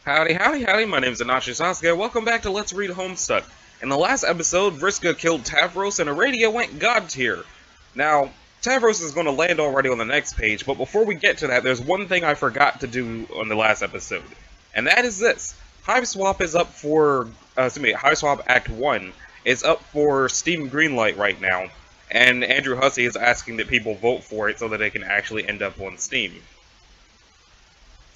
Howdy, howdy, howdy, my name's Anachi Sasuke, welcome back to Let's Read Homestuck. In the last episode, Vriska killed Tavros and Aradia went god tier. Now, Tavros is going to land already on the next page, but before we get to that, there's one thing I forgot to do on the last episode. And that is this. Hiveswap is up for, Hiveswap Act 1 is up for Steam Greenlight right now. And Andrew Hussey is asking that people vote for it so that it can actually end up on Steam.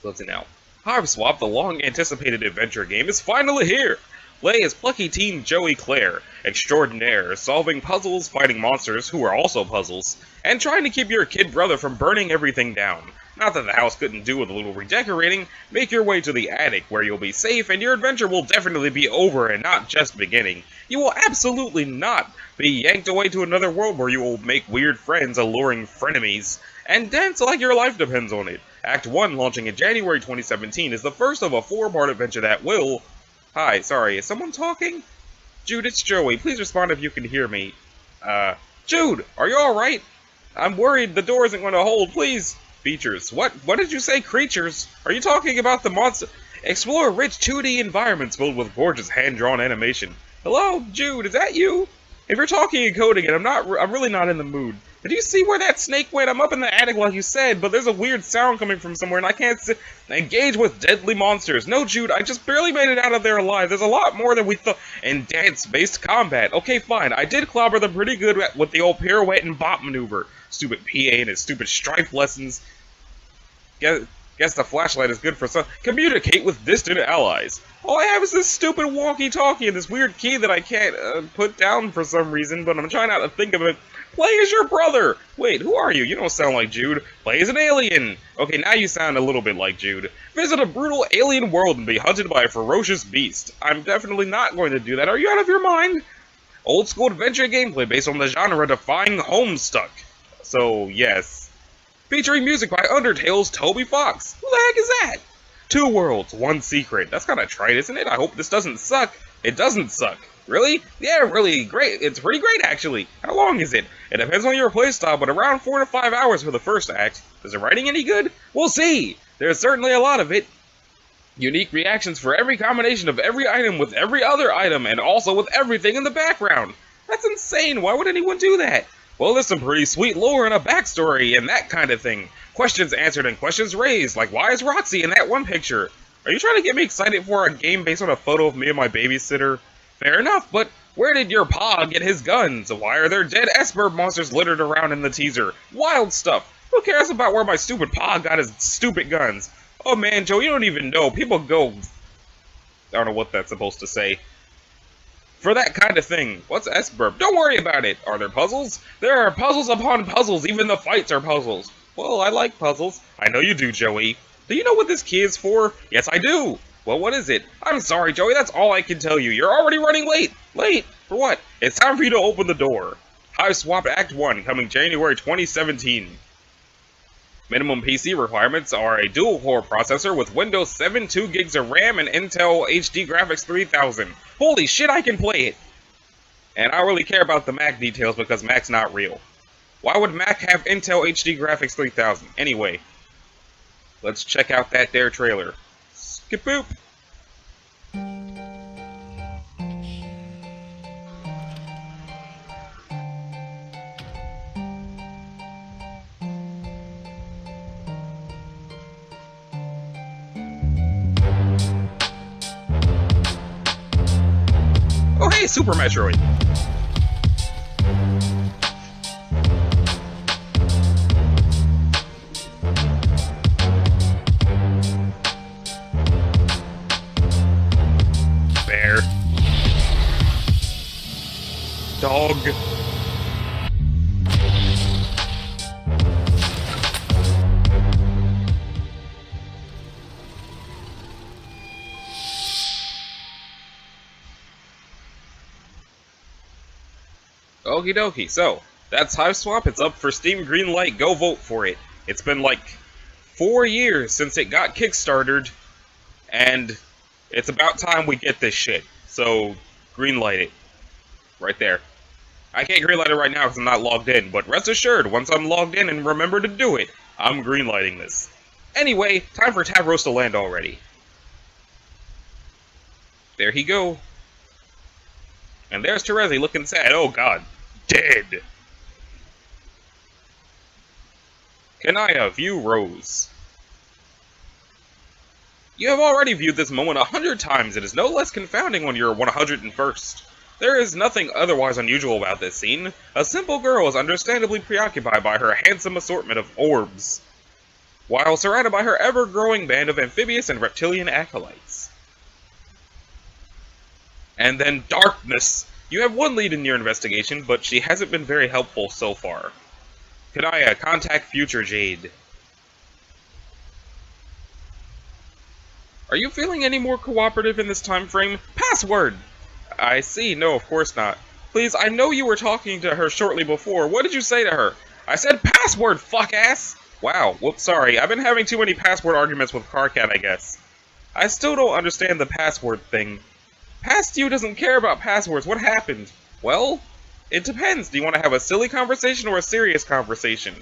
So let's see now. Hiveswap, the long-anticipated adventure game, is finally here! Play as plucky teen Joey Claire, extraordinaire, solving puzzles, fighting monsters, who are also puzzles, and trying to keep your kid brother from burning everything down. Not that the house couldn't do with a little redecorating, make your way to the attic, where you'll be safe, and your adventure will definitely be over and not just beginning. You will absolutely not be yanked away to another world where you will make weird friends, alluring frenemies, and dance like your life depends on it. Act 1, launching in January 2017, is the first of a 4-part adventure that will... Hi, sorry, is someone talking? Jude, it's Joey. Please respond if you can hear me. Jude, are you alright? I'm worried the door isn't going to hold, please. Features. What did you say, creatures? Are you talking about the monster? Explore rich 2D environments filled with gorgeous hand-drawn animation. Hello, Jude, is that you? If you're talking and coding it, I'm really not in the mood. Did you see where that snake went? I'm up in the attic like you said, but there's a weird sound coming from somewhere and I can't engage with deadly monsters. No, Jude, I just barely made it out of there alive. There's a lot more than we thought in dance-based combat. Okay, fine. I did clobber them pretty good with the old pirouette and bop maneuver. Stupid PA and his stupid strife lessons. Guess the flashlight is good for some. Communicate with distant allies. All I have is this stupid walkie-talkie and this weird key that I can't put down for some reason, but I'm trying not to think of it. Play as your brother! Wait, who are you? You don't sound like Jude. Play as an alien! Okay, now you sound a little bit like Jude. Visit a brutal alien world and be hunted by a ferocious beast. I'm definitely not going to do that. Are you out of your mind? Old school adventure gameplay based on the genre-defying Homestuck. So, yes. Featuring music by Undertale's Toby Fox. Who the heck is that? 2 worlds, 1 secret. That's kind of trite, isn't it? I hope this doesn't suck. It doesn't suck. Really? Yeah, really great. It's pretty great, actually. How long is it? It depends on your playstyle, but around 4 to 5 hours for the first act. Is the writing any good? We'll see! There's certainly a lot of it. Unique reactions for every combination of every item with every other item, and also with everything in the background. That's insane. Why would anyone do that? Well, there's some pretty sweet lore and a backstory and that kind of thing. Questions answered and questions raised, like why is Roxy in that one picture? Are you trying to get me excited for a game based on a photo of me and my babysitter? Fair enough, but where did your pa get his guns? Why are there dead Esper monsters littered around in the teaser? Wild stuff. Who cares about where my stupid pa got his stupid guns? Oh man, Joe, you don't even know. People go... I don't know what that's supposed to say. For that kind of thing. What's Esper? Don't worry about it. Are there puzzles? There are puzzles upon puzzles. Even the fights are puzzles. Well, I like puzzles. I know you do, Joey. Do you know what this key is for? Yes, I do. Well, what is it? I'm sorry, Joey, that's all I can tell you. You're already running late. Late? For what? It's time for you to open the door. Hiveswap Act 1, coming January 2017. Minimum PC requirements are a dual-core processor with Windows 7, 2 gigs of RAM, and Intel HD Graphics 3000. Holy shit, I can play it! And I don't really care about the Mac details because Mac's not real. Why would Mac have Intel HD Graphics 3000? Anyway, let's check out that there trailer. Skip-boop! Oh hey, Super Metroid! Bear. Dog. Okie dokie, so, that's Hiveswap, it's up for Steam Greenlight, go vote for it. It's been like 4 years since it got kickstarted, and it's about time we get this shit. So, greenlight it. Right there. I can't greenlight it right now because I'm not logged in, but rest assured, once I'm logged in and remember to do it, I'm greenlighting this. Anyway, time for Tavros to land already. There he go. And there's Terezi looking sad. Oh god. Dead. Kanaya, view Rose. You have already viewed this moment 100 times. It is no less confounding when you're 101st. There is nothing otherwise unusual about this scene. A simple girl is understandably preoccupied by her handsome assortment of orbs, while surrounded by her ever-growing band of amphibious and reptilian acolytes. And then darkness. You have one lead in your investigation, but she hasn't been very helpful so far. Kanaya, contact future Jade. Are you feeling any more cooperative in this time frame? Password! I see, no, of course not. Please, I know you were talking to her shortly before. What did you say to her? I said password, fuck-ass! Wow, whoops, sorry. I've been having too many password arguments with Carcat, I guess. I still don't understand the password thing. Past you doesn't care about passwords. What happened? Well, it depends. Do you want to have a silly conversation or a serious conversation?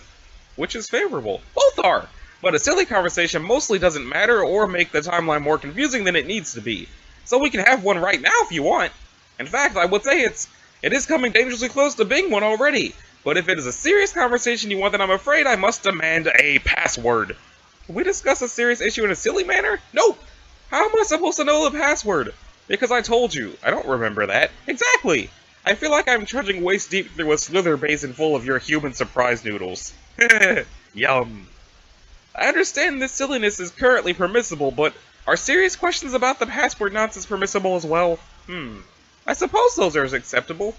Which is favorable? Both are! But a silly conversation mostly doesn't matter or make the timeline more confusing than it needs to be. So we can have one right now if you want. In fact, I would say it is coming dangerously close to being one already. But if it is a serious conversation you want, then I'm afraid I must demand a password. Can we discuss a serious issue in a silly manner? Nope! How am I supposed to know the password? Because I told you. I don't remember that. Exactly! I feel like I'm trudging waist deep through a slither basin full of your human surprise noodles. Yum. I understand this silliness is currently permissible, but are serious questions about the password nonsense permissible as well? I suppose those are acceptable.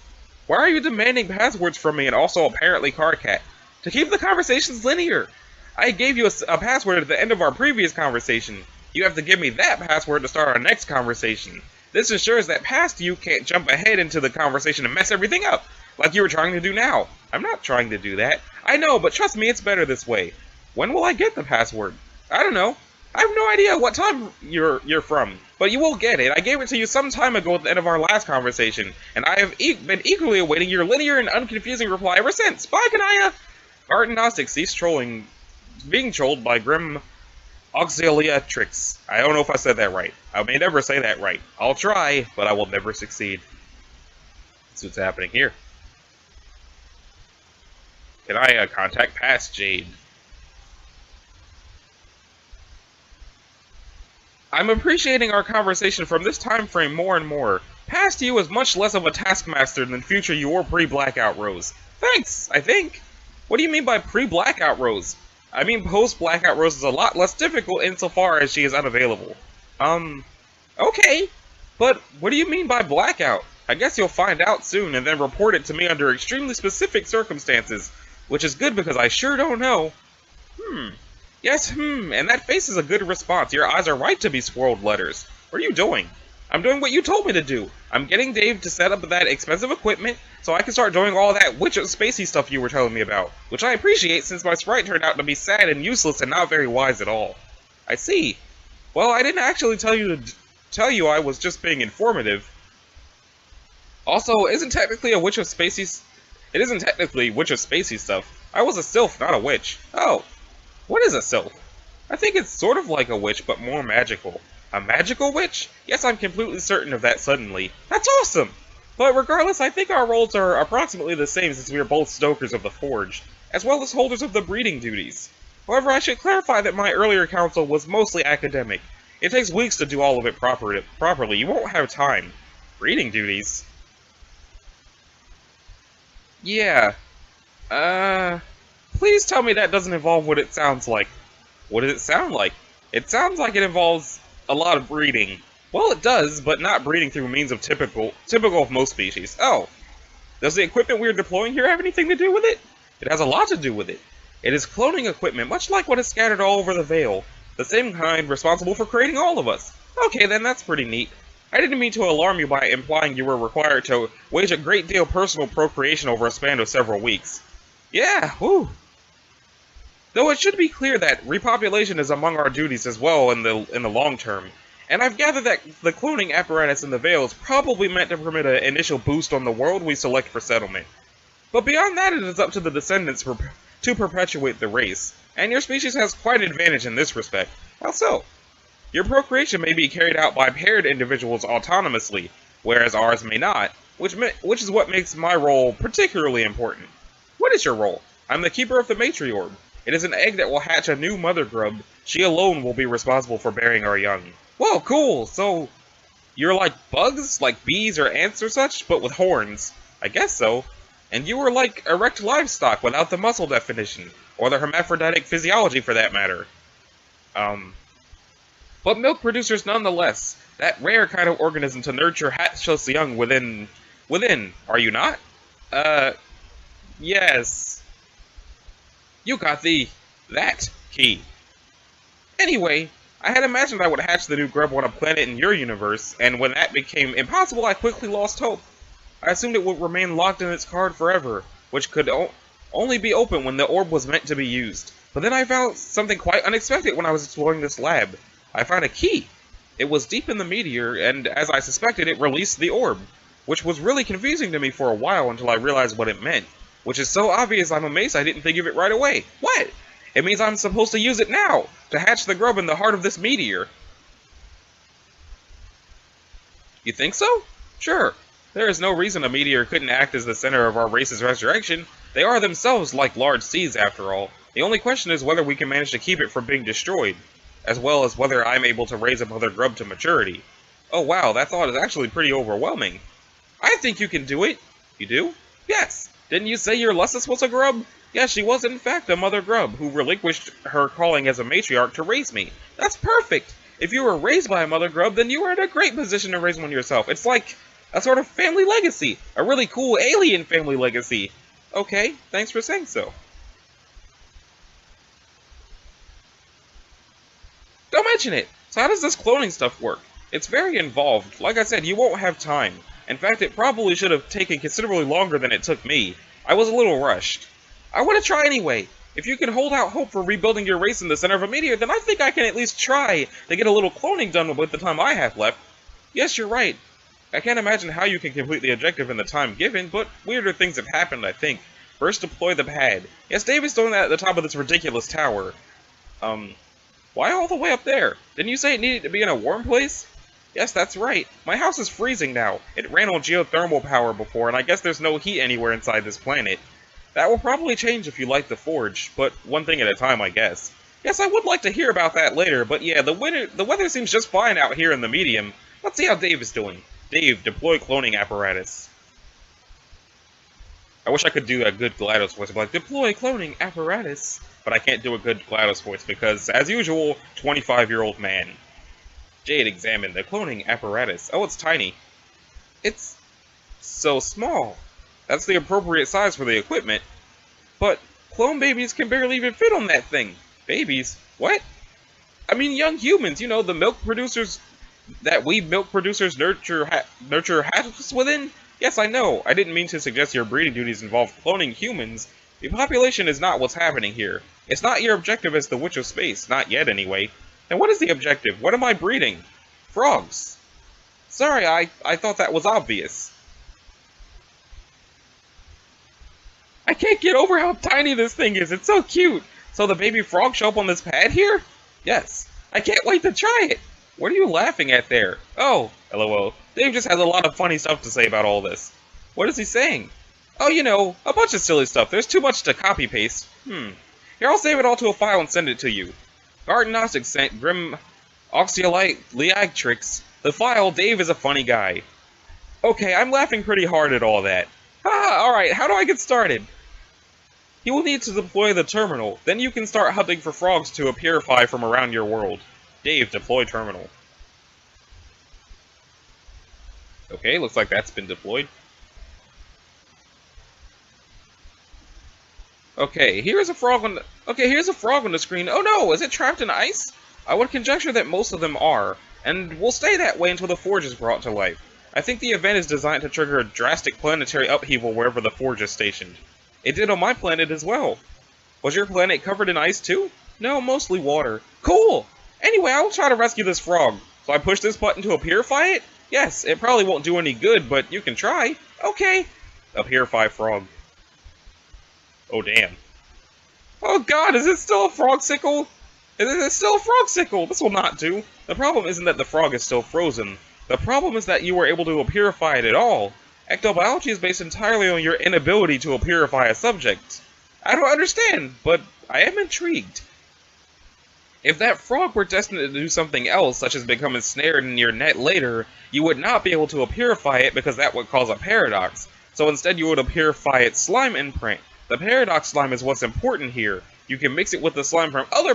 Why are you demanding passwords from me and also apparently Carcat? To keep the conversations linear. I gave you a password at the end of our previous conversation. You have to give me that password to start our next conversation. This ensures that past you can't jump ahead into the conversation and mess everything up, like you were trying to do now. I'm not trying to do that. I know, but trust me, it's better this way. When will I get the password? I don't know. I have no idea what time you're from, but you will get it. I gave it to you some time ago at the end of our last conversation, and I have been equally awaiting your linear and unconfusing reply ever since. Bye, Kanaya! Art and Gnostic cease trolling, being trolled by grim auxiliatrix. I don't know if I said that right. I may never say that right. I'll try, but I will never succeed. That's what's happening here. Kanaya, contact past Jade. I'm appreciating our conversation from this time frame more and more. Past you is much less of a taskmaster than future you or pre-Blackout Rose. Thanks, I think. What do you mean by pre-Blackout Rose? I mean post-Blackout Rose is a lot less difficult insofar as she is unavailable. Okay. But what do you mean by Blackout? I guess you'll find out soon and then report it to me under extremely specific circumstances, which is good because I sure don't know. Yes, and that face is a good response. Your eyes are right to be swirled letters. What are you doing? I'm doing what you told me to do. I'm getting Dave to set up that expensive equipment so I can start doing all that witch spacey stuff you were telling me about, which I appreciate since my sprite turned out to be sad and useless and not very wise at all. I see. Well, I didn't actually tell you I was just being informative. Also, isn't technically a witch of spacey... It isn't technically witch of spacey stuff. I was a sylph, not a witch. Oh. What is a sylph? I think it's sort of like a witch, but more magical. A magical witch? Yes, I'm completely certain of that suddenly. That's awesome! But regardless, I think our roles are approximately the same since we are both stokers of the forge, as well as holders of the breeding duties. However, I should clarify that my earlier counsel was mostly academic. It takes weeks to do all of it properly. You won't have time. Breeding duties? Yeah. Please tell me that doesn't involve what it sounds like. What does it sound like? It sounds like it involves a lot of breeding. Well, it does, but not breeding through means of typical of most species. Oh. Does the equipment we're deploying here have anything to do with it? It has a lot to do with it. It is cloning equipment, much like what is scattered all over the Vale. The same kind responsible for creating all of us. Okay, then that's pretty neat. I didn't mean to alarm you by implying you were required to wage a great deal of personal procreation over a span of several weeks. Yeah, whew. Though it should be clear that repopulation is among our duties as well in the long term, and I've gathered that the cloning apparatus in the Vale is probably meant to permit an initial boost on the world we select for settlement. But beyond that, it is up to the descendants to perpetuate the race, and your species has quite an advantage in this respect. How so? Your procreation may be carried out by paired individuals autonomously, whereas ours may not, which is what makes my role particularly important. What is your role? I'm the keeper of the matriorb. It is an egg that will hatch a new mother grub. She alone will be responsible for bearing our young. Whoa, cool! So, you're like bugs? Like bees or ants or such, but with horns. I guess so. And you were like erect livestock without the muscle definition, or the hermaphroditic physiology for that matter. But milk producers nonetheless. That rare kind of organism to nurture hatchless young within, are you not? Yes. You got that key. Anyway, I had imagined I would hatch the new grub on a planet in your universe, and when that became impossible, I quickly lost hope. I assumed it would remain locked in its card forever, which could only be open when the orb was meant to be used. But then I found something quite unexpected when I was exploring this lab. I found a key. It was deep in the meteor, and as I suspected, it released the orb, which was really confusing to me for a while until I realized what it meant. Which is so obvious I'm amazed I didn't think of it right away. What? It means I'm supposed to use it now, to hatch the grub in the heart of this meteor. You think so? Sure. There is no reason a meteor couldn't act as the center of our race's resurrection. They are themselves like large seeds, after all. The only question is whether we can manage to keep it from being destroyed, as well as whether I'm able to raise a mother grub to maturity. Oh wow, that thought is actually pretty overwhelming. I think you can do it. You do? Yes. Didn't you say your Lussus was a grub? Yes, she was in fact a mother grub, who relinquished her calling as a matriarch to raise me. That's perfect! If you were raised by a mother grub, then you were in a great position to raise one yourself. It's like a sort of family legacy. A really cool alien family legacy. Okay, thanks for saying so. Don't mention it! So how does this cloning stuff work? It's very involved. Like I said, you won't have time. In fact, it probably should have taken considerably longer than it took me. I was a little rushed. I want to try anyway. If you can hold out hope for rebuilding your race in the center of a meteor, then I think I can at least try to get a little cloning done with the time I have left. Yes, you're right. I can't imagine how you can complete the objective in the time given, but weirder things have happened, I think. First, deploy the pad. Yes, Dave is doing that at the top of this ridiculous tower. Why all the way up there? Didn't you say it needed to be in a warm place? Yes, that's right. My house is freezing now. It ran on geothermal power before, and I guess there's no heat anywhere inside this planet. That will probably change if you light the forge, but one thing at a time, I guess. Yes, I would like to hear about that later, but yeah, the weather seems just fine out here in the medium. Let's see how Dave is doing. Dave, deploy cloning apparatus. I wish I could do a good GLaDOS voice, like, deploy cloning apparatus. But I can't do a good GLaDOS voice because, as usual, 25-year-old man. Jade examined the cloning apparatus. Oh, it's tiny. It's so small. That's the appropriate size for the equipment. But clone babies can barely even fit on that thing. Babies? What? I mean young humans, you know, the milk producers that we milk producers nurture hatches within? Yes, I know. I didn't mean to suggest your breeding duties involve cloning humans. The population is not what's happening here. It's not your objective as the Witch of Space, not yet anyway. Then what is the objective? What am I breeding? Frogs. Sorry, I thought that was obvious. I can't get over how tiny this thing is. It's so cute. So the baby frogs show up on this pad here? Yes. I can't wait to try it. What are you laughing at there? Oh, LOL. Dave just has a lot of funny stuff to say about all this. What is he saying? Oh, you know, a bunch of silly stuff. There's too much to copy-paste. Here, I'll save it all to a file and send it to you. Garden Gnostic sent Grim Oxyolite Leagtrix. The file, Dave is a funny guy. Okay, I'm laughing pretty hard at all that. Haha, alright, how do I get started? You will need to deploy the terminal. Then you can start hunting for frogs to purify from around your world. Dave, deploy terminal. Okay, looks like that's been deployed. Okay, here's a frog on the screen. Oh no, is it trapped in ice? I would conjecture that most of them are, and will stay that way until the forge is brought to life. I think the event is designed to trigger a drastic planetary upheaval wherever the forge is stationed. It did on my planet as well. Was your planet covered in ice too? No, mostly water. Cool! Anyway, I will try to rescue this frog. So I push this button to purify it? Yes, it probably won't do any good, but you can try. Okay. A purify frog. Oh, damn. Oh god, is it still a frog sickle? It's still a frog sickle! This will not do! The problem isn't that the frog is still frozen. The problem is that you were able to purify it at all. Ectobiology is based entirely on your inability to purify a subject. I don't understand, but I am intrigued. If that frog were destined to do something else, such as become ensnared in your net later, you would not be able to purify it because that would cause a paradox. So instead you would purify its slime imprint. The paradox slime is what's important here. You can mix it with the slime from other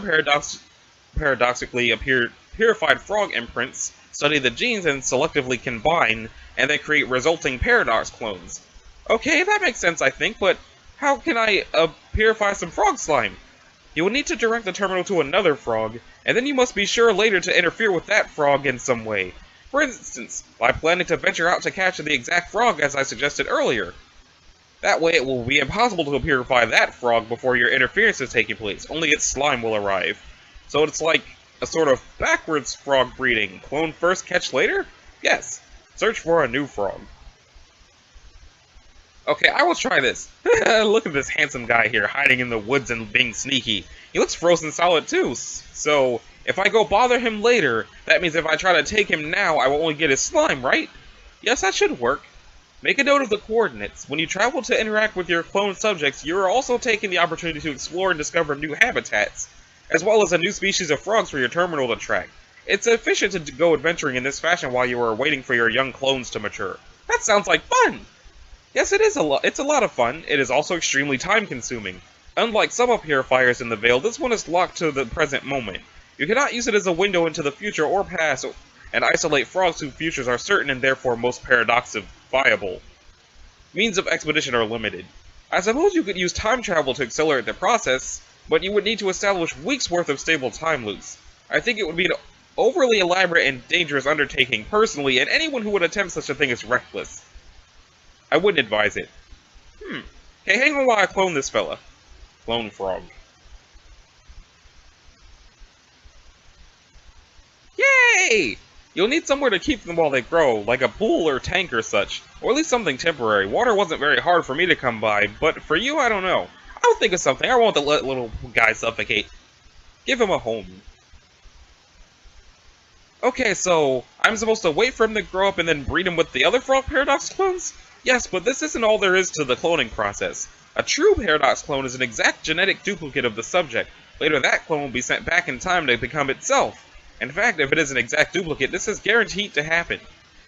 paradoxically purified frog imprints, study the genes and selectively combine, and then create resulting paradox clones. Okay, that makes sense I think, but how can I purify some frog slime? You will need to direct the terminal to another frog, and then you must be sure later to interfere with that frog in some way. For instance, by planning to venture out to capture the exact frog as I suggested earlier. That way it will be impossible to purify that frog before your interference is taking place, only its slime will arrive. So it's like a sort of backwards frog breeding. Clone first, catch later? Yes. Search for a new frog. Okay, I will try this. Look at this handsome guy here, hiding in the woods and being sneaky. He looks frozen solid too, so if I go bother him later, that means if I try to take him now, I will only get his slime, right? Yes, that should work. Make a note of the coordinates. When you travel to interact with your cloned subjects, you are also taking the opportunity to explore and discover new habitats, as well as a new species of frogs for your terminal to track. It's efficient to go adventuring in this fashion while you are waiting for your young clones to mature. That sounds like fun! Yes, it's a lot of fun. It is also extremely time-consuming. Unlike some purifiers in the Veil, this one is locked to the present moment. You cannot use it as a window into the future or past, and isolate frogs whose futures are certain and therefore most viable. Means of expedition are limited. I suppose you could use time travel to accelerate the process, but you would need to establish weeks' worth of stable time loops. I think it would be an overly elaborate and dangerous undertaking personally, and anyone who would attempt such a thing is reckless. I wouldn't advise it. Okay, hang on while I clone this fella. Clone frog. Yay! You'll need somewhere to keep them while they grow, like a pool or tank or such, or at least something temporary. Water wasn't very hard for me to come by, but for you, I don't know. I'll think of something. I won't let little guy suffocate. Give him a home. Okay, so I'm supposed to wait for him to grow up and then breed him with the other frog paradox clones? Yes, but this isn't all there is to the cloning process. A true paradox clone is an exact genetic duplicate of the subject. Later that clone will be sent back in time to become itself. In fact, if it is an exact duplicate, this is guaranteed to happen.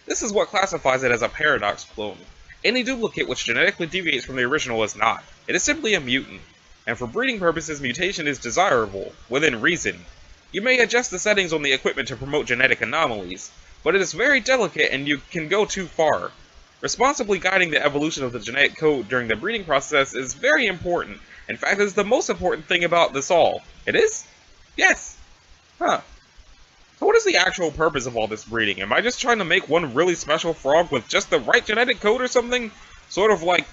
This is what classifies it as a paradox clone. Any duplicate which genetically deviates from the original is not. It is simply a mutant. And for breeding purposes, mutation is desirable, within reason. You may adjust the settings on the equipment to promote genetic anomalies, but it is very delicate and you can go too far. Responsibly guiding the evolution of the genetic code during the breeding process is very important. In fact, it is the most important thing about this all. It is? Yes. Huh. So what is the actual purpose of all this breeding? Am I just trying to make one really special frog with just the right genetic code or something? Sort of like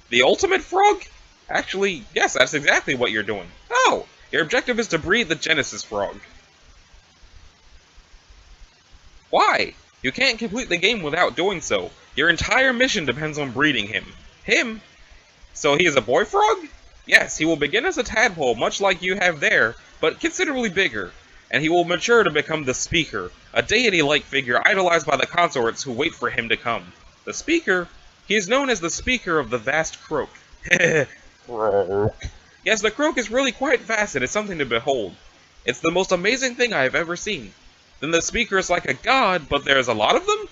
the ultimate frog? Actually, yes, that's exactly what you're doing. Oh! Your objective is to breed the Genesis frog. Why? You can't complete the game without doing so. Your entire mission depends on breeding him. Him? So he is a boy frog? Yes, he will begin as a tadpole, much like you have there, but considerably bigger. And he will mature to become the Speaker, a deity-like figure idolized by the consorts who wait for him to come. The Speaker? He is known as the Speaker of the VAST CROAK. Croak. Yes, the croak is really quite vast and it's something to behold. It's the most amazing thing I have ever seen. Then the Speaker is like a god, but there's a lot of them?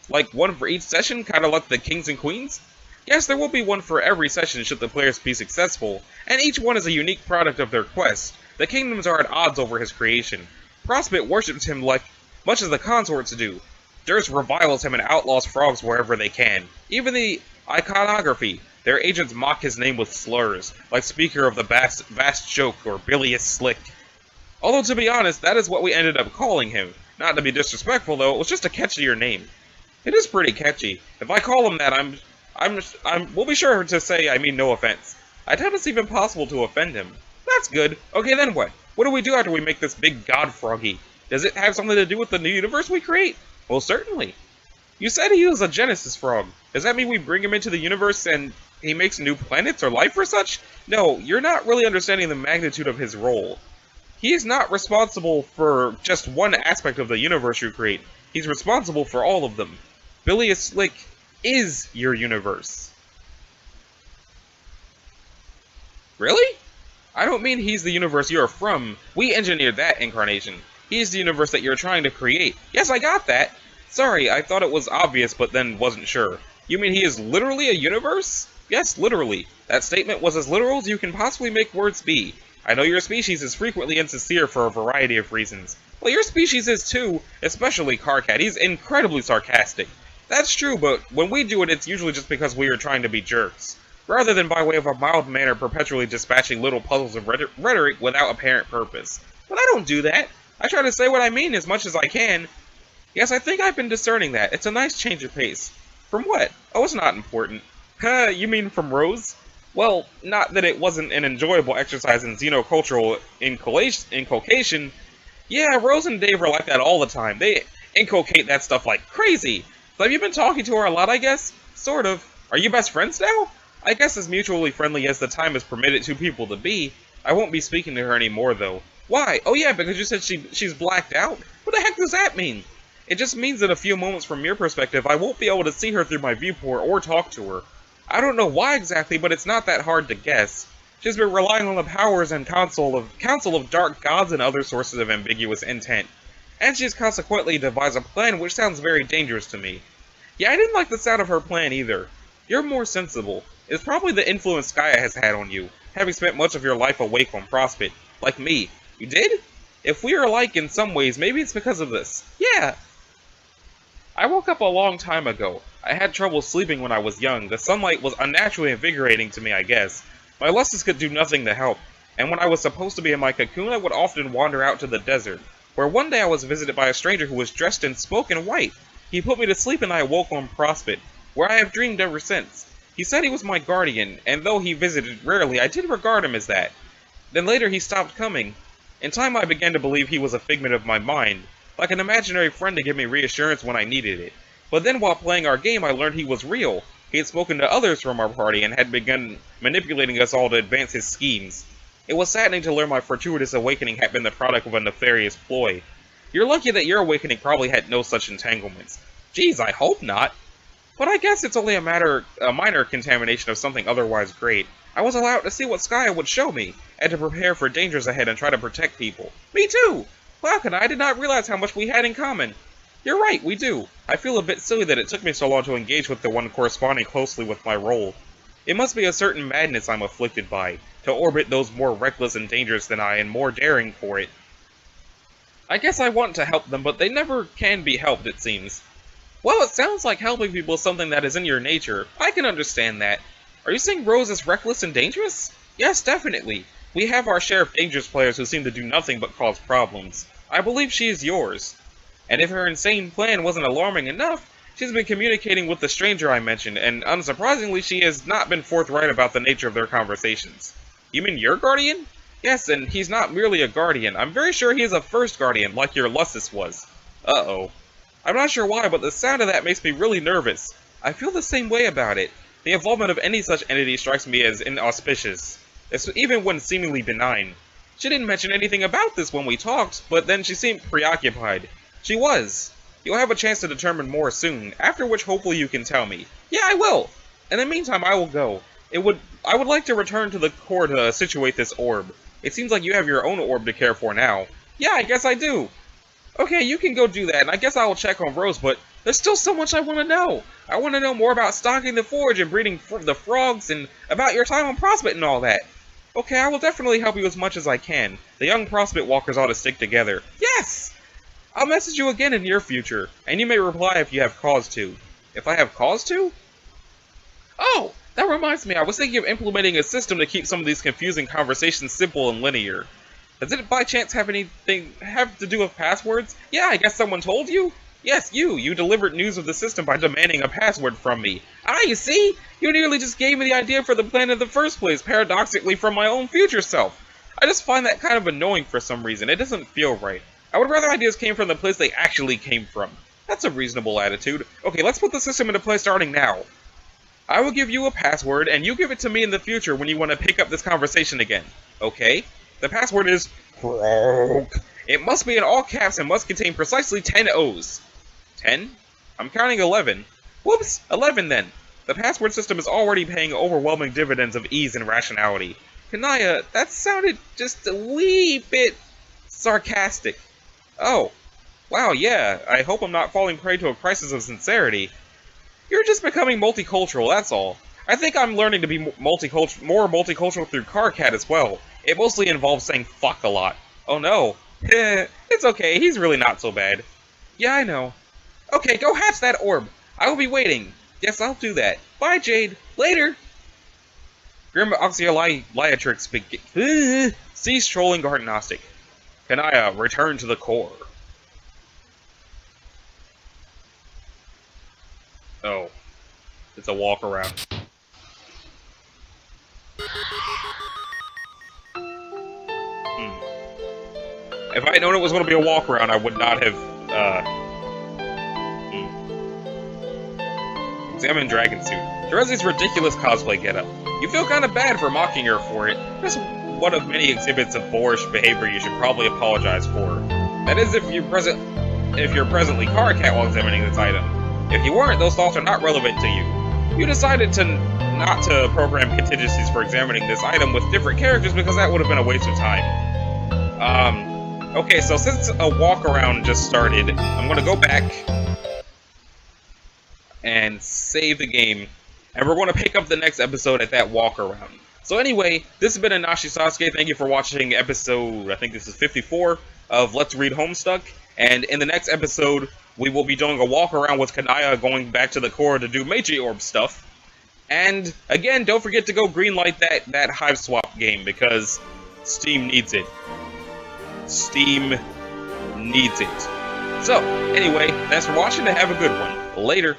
Like one for each session, kinda like the kings and queens? Yes, there will be one for every session should the players be successful, and each one is a unique product of their quest. The kingdoms are at odds over his creation. Prospect worships him much as the consorts do. Durst reviles him and outlaws frogs wherever they can. Even the iconography, their agents mock his name with slurs, like Speaker of the Vast Joke or Bilious Slick. Although to be honest, that is what we ended up calling him. Not to be disrespectful though, it was just a catchier name. It is pretty catchy. If I call him that, we'll be sure to say I mean no offense. I doubt it's even possible to offend him. That's good. Okay, then what? What do we do after we make this big god froggy? Does it have something to do with the new universe we create? Well, certainly. You said he was a Genesis frog. Does that mean we bring him into the universe and he makes new planets or life or such? No, you're not really understanding the magnitude of his role. He is not responsible for just one aspect of the universe you create. He's responsible for all of them. Bilious Slick is your universe. Really? I don't mean he's the universe you're from. We engineered that incarnation. He's the universe that you're trying to create. Yes, I got that. Sorry, I thought it was obvious, but then wasn't sure. You mean he is literally a universe? Yes, literally. That statement was as literal as you can possibly make words be. I know your species is frequently insincere for a variety of reasons. Well, your species is too, especially Carcat. He's incredibly sarcastic. That's true, but when we do it, it's usually just because we are trying to be jerks, rather than by way of a mild manner perpetually dispatching little puzzles of rhetoric without apparent purpose. But I don't do that. I try to say what I mean as much as I can. Yes, I think I've been discerning that. It's a nice change of pace. From what? Oh, it's not important. You mean from Rose? Well, not that it wasn't an enjoyable exercise in xenocultural inculcation. Yeah, Rose and Dave are like that all the time. They inculcate that stuff like crazy. So have you been talking to her a lot, I guess? Sort of. Are you best friends now? I guess as mutually friendly as the time has permitted two people to be. I won't be speaking to her anymore, though. Why? Oh yeah, because you said she's blacked out? What the heck does that mean? It just means that a few moments from your perspective, I won't be able to see her through my viewport or talk to her. I don't know why exactly, but it's not that hard to guess. She's been relying on the powers and counsel of dark gods and other sources of ambiguous intent. And she's consequently devised a plan which sounds very dangerous to me. Yeah, I didn't like the sound of her plan either. You're more sensible. It's probably the influence Gaia has had on you, having spent much of your life awake on Prospect. Like me. You did? If we are alike in some ways, maybe it's because of this. Yeah! I woke up a long time ago. I had trouble sleeping when I was young. The sunlight was unnaturally invigorating to me, I guess. My lusts could do nothing to help, and when I was supposed to be in my cocoon, I would often wander out to the desert, where one day I was visited by a stranger who was dressed and spoke in white. He put me to sleep and I awoke on Prospect, where I have dreamed ever since. He said he was my guardian, and though he visited rarely, I did regard him as that. Then later he stopped coming. In time I began to believe he was a figment of my mind, like an imaginary friend to give me reassurance when I needed it. But then while playing our game I learned he was real. He had spoken to others from our party and had begun manipulating us all to advance his schemes. It was saddening to learn my fortuitous awakening had been the product of a nefarious ploy. You're lucky that your awakening probably had no such entanglements. Geez, I hope not. But I guess it's only a minor contamination of something otherwise great. I was allowed to see what Skya would show me, and to prepare for dangers ahead and try to protect people. Me too! Wow, Kanaya, I did not realize how much we had in common. You're right, we do. I feel a bit silly that it took me so long to engage with the one corresponding closely with my role. It must be a certain madness I'm afflicted by, to orbit those more reckless and dangerous than I and more daring for it. I guess I want to help them, but they never can be helped, it seems. Well, it sounds like helping people is something that is in your nature. I can understand that. Are you saying Rose is reckless and dangerous? Yes, definitely. We have our share of dangerous players who seem to do nothing but cause problems. I believe she is yours. And if her insane plan wasn't alarming enough, she's been communicating with the stranger I mentioned, and unsurprisingly she has not been forthright about the nature of their conversations. You mean your guardian? Yes, and he's not merely a guardian. I'm very sure he is a first guardian, like your Lussus was. Uh-oh. I'm not sure why, but the sound of that makes me really nervous. I feel the same way about it. The involvement of any such entity strikes me as inauspicious, even when seemingly benign. She didn't mention anything about this when we talked, but then she seemed preoccupied. She was. You'll have a chance to determine more soon, after which hopefully you can tell me. Yeah, I will! In the meantime, I will go. I would like to return to the core to situate this orb. It seems like you have your own orb to care for now. Yeah, I guess I do. Okay, you can go do that, and I guess I will check on Rose, but there's still so much I want to know. I want to know more about stocking the forge and breeding the frogs, and about your time on Prospect and all that. Okay, I will definitely help you as much as I can. The young Prospect walkers ought to stick together. Yes! I'll message you again in near future, and you may reply if you have cause to. If I have cause to? Oh, that reminds me, I was thinking of implementing a system to keep some of these confusing conversations simple and linear. Does it by chance have to do with passwords? Yeah, I guess someone told you? Yes, you delivered news of the system by demanding a password from me. Ah, you see? You nearly just gave me the idea for the plan in the first place, paradoxically from my own future self. I just find that kind of annoying for some reason. It doesn't feel right. I would rather ideas came from the place they actually came from. That's a reasonable attitude. Okay, let's put the system into place starting now. I will give you a password, and you give it to me in the future when you want to pick up this conversation again. Okay? The password is CROAK. It must be in all caps and must contain precisely 10 O's. 10? I'm counting 11. Whoops, 11 then. The password system is already paying overwhelming dividends of ease and rationality. Kanaya, that sounded just a wee bit sarcastic. Oh. Wow, yeah, I hope I'm not falling prey to a crisis of sincerity. You're just becoming multicultural, that's all. I think I'm learning to be more multicultural through Carcat as well. It mostly involves saying fuck a lot. Oh no. It's okay, he's really not so bad. Yeah, I know. Okay, go hatch that orb. I will be waiting. Yes, I'll do that. Bye, Jade. Later! Grim Oxyoliatrix cease trolling Garden Gnostic. Kanaya, return to the core. Oh. It's a walk around. If I had known it was going to be a walk around, I would not have, Examine Dragon Suit. Terezi's ridiculous cosplay getup. You feel kind of bad for mocking her for it. Just one of many exhibits of boorish behavior you should probably apologize for. That is if you're presently Carcat while examining this item. If you weren't, those thoughts are not relevant to you. You decided not to program contingencies for examining this item with different characters because that would have been a waste of time. Okay, so since a walk-around just started, I'm gonna go back and save the game, and we're gonna pick up the next episode at that walk-around. So anyway, this has been Anashi Sasuke. Thank you for watching episode, I think this is 54, of Let's Read Homestuck, and in the next episode, we will be doing a walk-around with Kanaya going back to the core to do Meiji Orb stuff. And, again, don't forget to go greenlight that Hiveswap game, because Steam needs it. Steam needs it. So, anyway, thanks for watching and have a good one. Later.